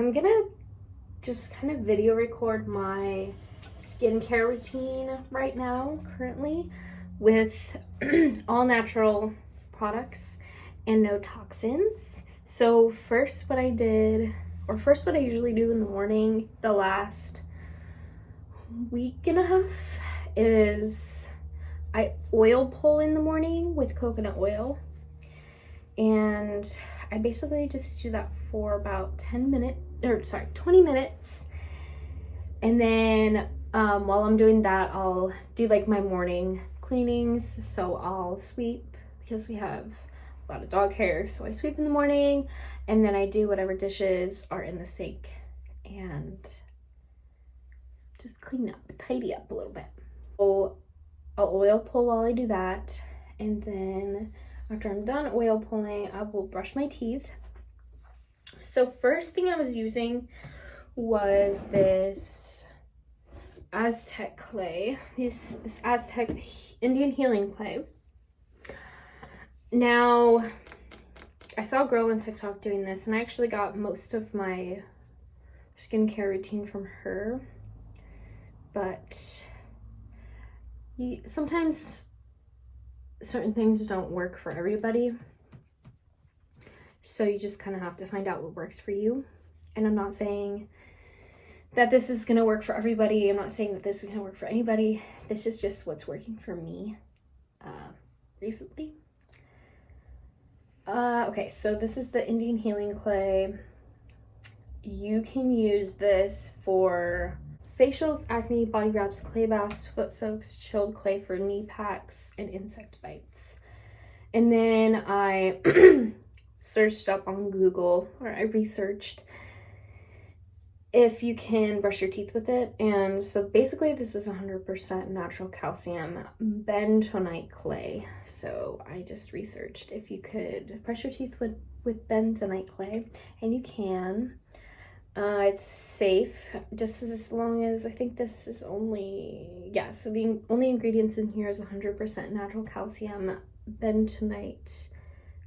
I'm gonna just kind of video record my skincare routine right now, currently, with all natural products and no toxins. So first what I usually do in the morning, the last week and a half, is I oil pull in the morning with coconut oil. And I basically just do that for about 20 minutes. And then while I'm doing that, I'll do like my morning cleanings. So I'll sweep, because we have a lot of dog hair. So I sweep in the morning, and then I do whatever dishes are in the sink and just clean up, tidy up a little bit. So I'll oil pull while I do that. And then after I'm done oil pulling, I will brush my teeth. So first thing I was using was this Aztec Clay, this Aztec Indian healing clay. Now, I saw a girl on TikTok doing this, and I actually got most of my skincare routine from her. But sometimes certain things don't work for everybody, so you just kind of have to find out what works for you. And I'm not saying that this is going to work for everybody. I'm not saying that this is going to work for anybody. This is just what's working for me recently. Okay, so this is the Indian healing clay. You can use this for facials, acne, body wraps, clay baths, foot soaks, chilled clay for knee packs, and insect bites. And then I searched up on Google, or I researched if you can brush your teeth with it. And so basically this is 100% natural calcium bentonite clay. So I just researched if you could brush your teeth with bentonite clay, and you can. It's safe, just as long as, I think this is only, yeah, so the only ingredients in here is 100% natural calcium bentonite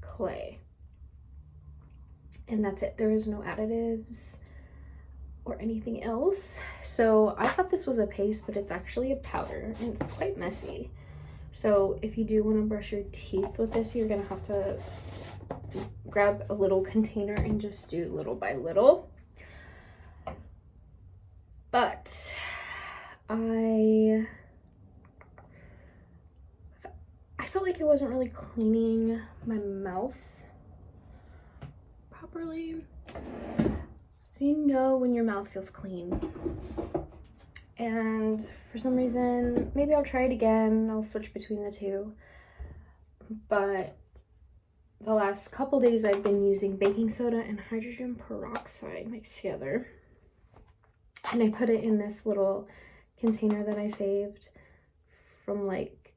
clay. And that's it. There is no additives or anything else. So I thought this was a paste, but it's actually a powder, and it's quite messy. So if you do want to brush your teeth with this, you're going to have to grab a little container and just do little by little. But I felt like it wasn't really cleaning my mouth properly. So you know when your mouth feels clean. And for some reason, maybe I'll try it again. I'll switch between the two. But the last couple days I've been using baking soda and hydrogen peroxide mixed together. And I put it in this little container that I saved from like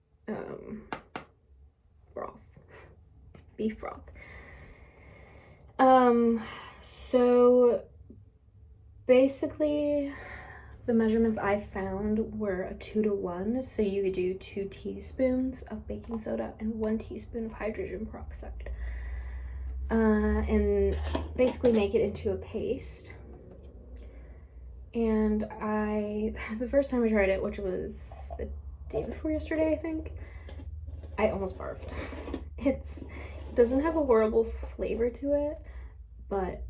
broth, beef broth. So basically the measurements I found were a 2-to-1. So you could do 2 teaspoons of baking soda and 1 teaspoon of hydrogen peroxide. And basically make it into a paste. And the first time I tried it, which was the day before yesterday, I think, I almost barfed. It doesn't have a horrible flavor to it, but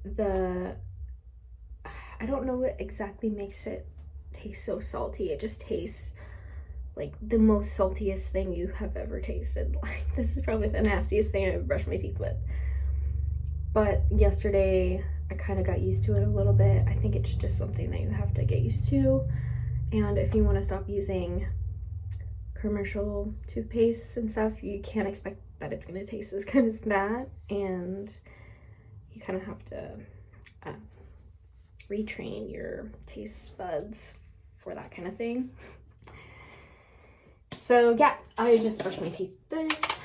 I don't know what exactly makes it taste so salty. It just tastes like the most saltiest thing you have ever tasted. Like, this is probably the nastiest thing I've ever brushed my teeth with. But yesterday, I kind of got used to it a little bit. I think it's just something that you have to get used to. And if you want to stop using commercial toothpastes and stuff, you can't expect that it's going to taste as good as that. And you kind of have to retrain your taste buds for that kind of thing. So yeah, I just brushed my teeth with this.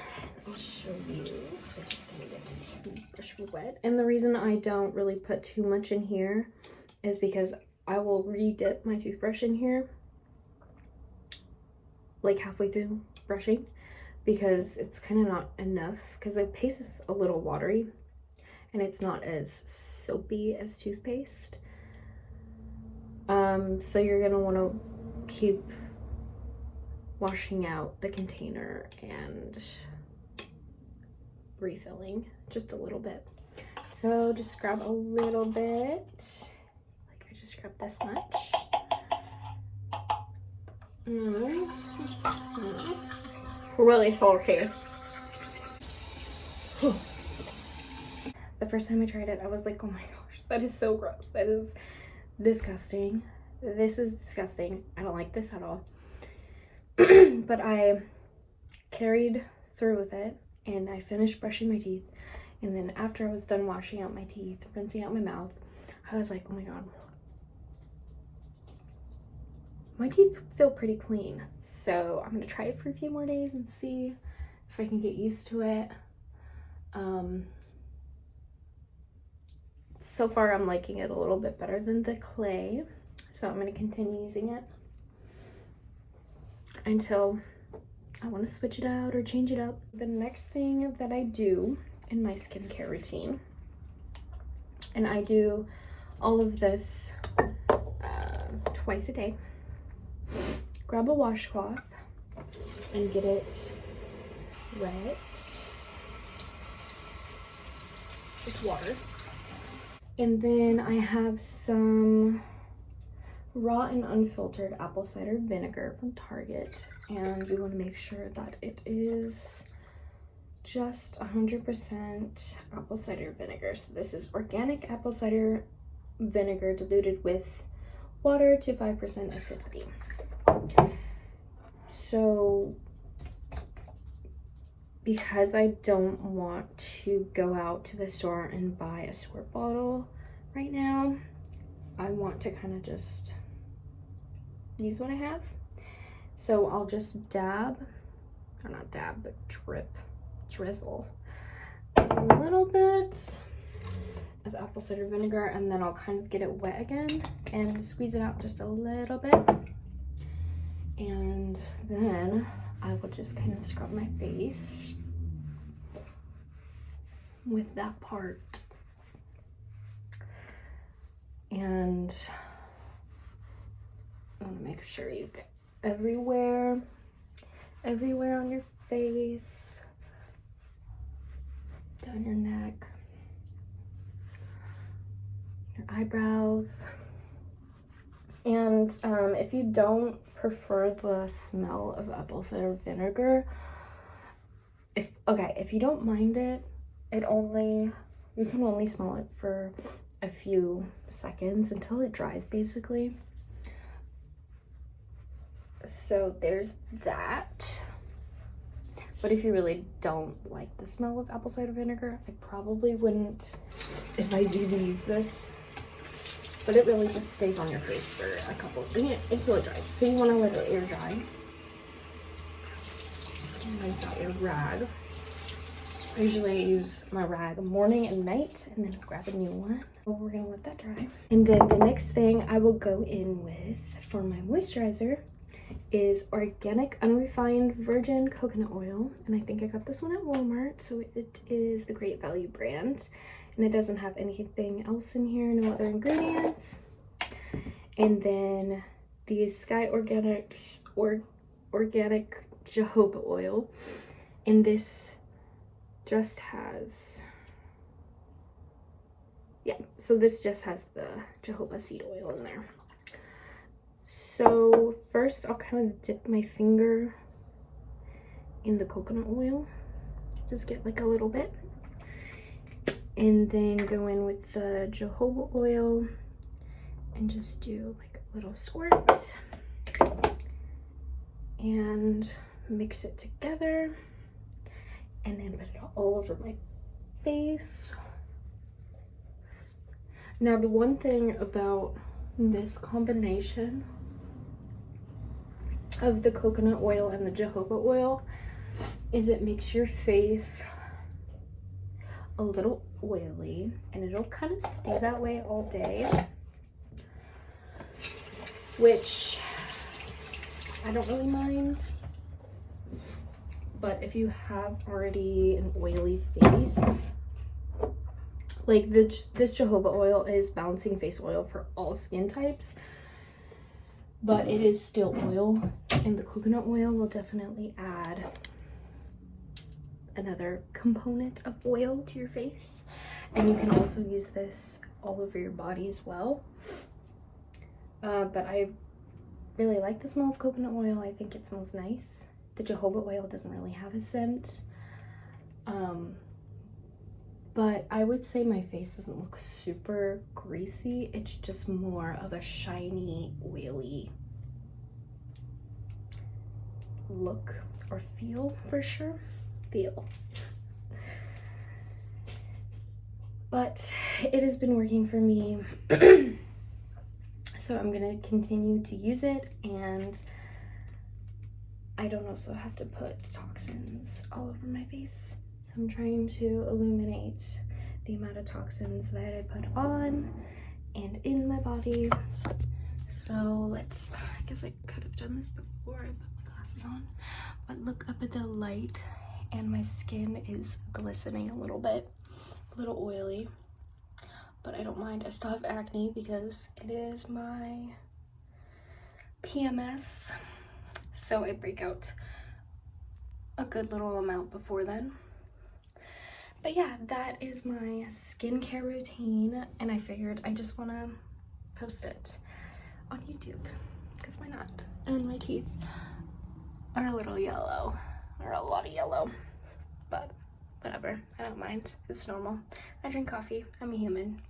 I'll show you. So I'm just gonna get my toothbrush wet. And the reason I don't really put too much in here is because I will re-dip my toothbrush in here like halfway through brushing, because it's kind of not enough, because the paste is a little watery. and it's not as soapy as toothpaste. So you're gonna want to keep washing out the container and refilling just a little bit. So just grab a little bit, like I just grabbed this much. Really salty. The first time I tried it, I was like, oh my gosh, that is so gross. That is disgusting. This is disgusting. I don't like this at all. But I carried through with it, and I finished brushing my teeth. And then after I was done washing out my teeth, rinsing out my mouth, I was like, oh my god, my teeth feel pretty clean. So I'm gonna try it for a few more days and see if I can get used to it. So far I'm liking it a little bit better than the clay, so I'm gonna continue using it until I want to switch it out or change it up. The next thing that I do in my skincare routine, and I do all of this twice a day, grab a washcloth and get it wet with water. And then I have some raw and unfiltered apple cider vinegar from Target, and you want to make sure that it is just 100% apple cider vinegar. So this is organic apple cider vinegar diluted with water to 5% acidity. So because I don't want to go out to the store and buy a squirt bottle right now, I want to kind of just use what I have. So I'll just dab, or not dab, but drizzle a little bit of apple cider vinegar, and then I'll kind of get it wet again and squeeze it out just a little bit. And then I will just kind of scrub my face with that part. And I want to make sure you get everywhere on your face, down your neck, your eyebrows. And if you don't prefer the smell of apple cider vinegar, if you don't mind it, you can only smell it for a few seconds until it dries, basically. So there's that. But if you really don't like the smell of apple cider vinegar, I probably wouldn't, if I do use this. But it really just stays on your face for a couple, until it dries. So you want to let it air dry. Rinse out your rag. Usually I use my rag morning and night, and then grab a new one. We're gonna let that dry. And then the next thing I will go in with for my moisturizer is organic unrefined virgin coconut oil. And I think I got this one at Walmart. So it is the Great Value brand. And it doesn't have anything else in here, no other ingredients. And then the Sky Organics organic jojoba oil. And this just has, so this just has the jojoba seed oil in there. So first I'll kind of dip my finger in the coconut oil, just get like a little bit, and then go in with the jojoba oil and just do like a little squirt and mix it together, and then put it all over my face. Now the one thing about this combination of the coconut oil and the jojoba oil is it makes your face a little oily, and it'll kind of stay that way all day, which I don't really mind. But if you have already an oily face, Like this jojoba oil is balancing face oil for all skin types, but it is still oil, and the coconut oil will definitely add another component of oil to your face. And you can also use this all over your body as well. But I really like the smell of coconut oil. I think it smells nice. The jojoba oil doesn't really have a scent. But I would say my face doesn't look super greasy. It's just more of a shiny, oily look or feel for sure. Feel. But it has been working for me. So I'm gonna continue to use it, and I don't also have to put toxins all over my face. So I'm trying to eliminate the amount of toxins that I put on and in my body. So I guess I could have done this before I put my glasses on, but look up at the light and my skin is glistening a little bit, a little oily, but I don't mind. I still have acne because it is my PMS, so I break out a good little amount before then. But yeah, that is my skincare routine, and I figured I just want to post it on YouTube, because why not? And my teeth are a little yellow, or a lot of yellow, but whatever, I don't mind. It's normal. I drink coffee. I'm a human.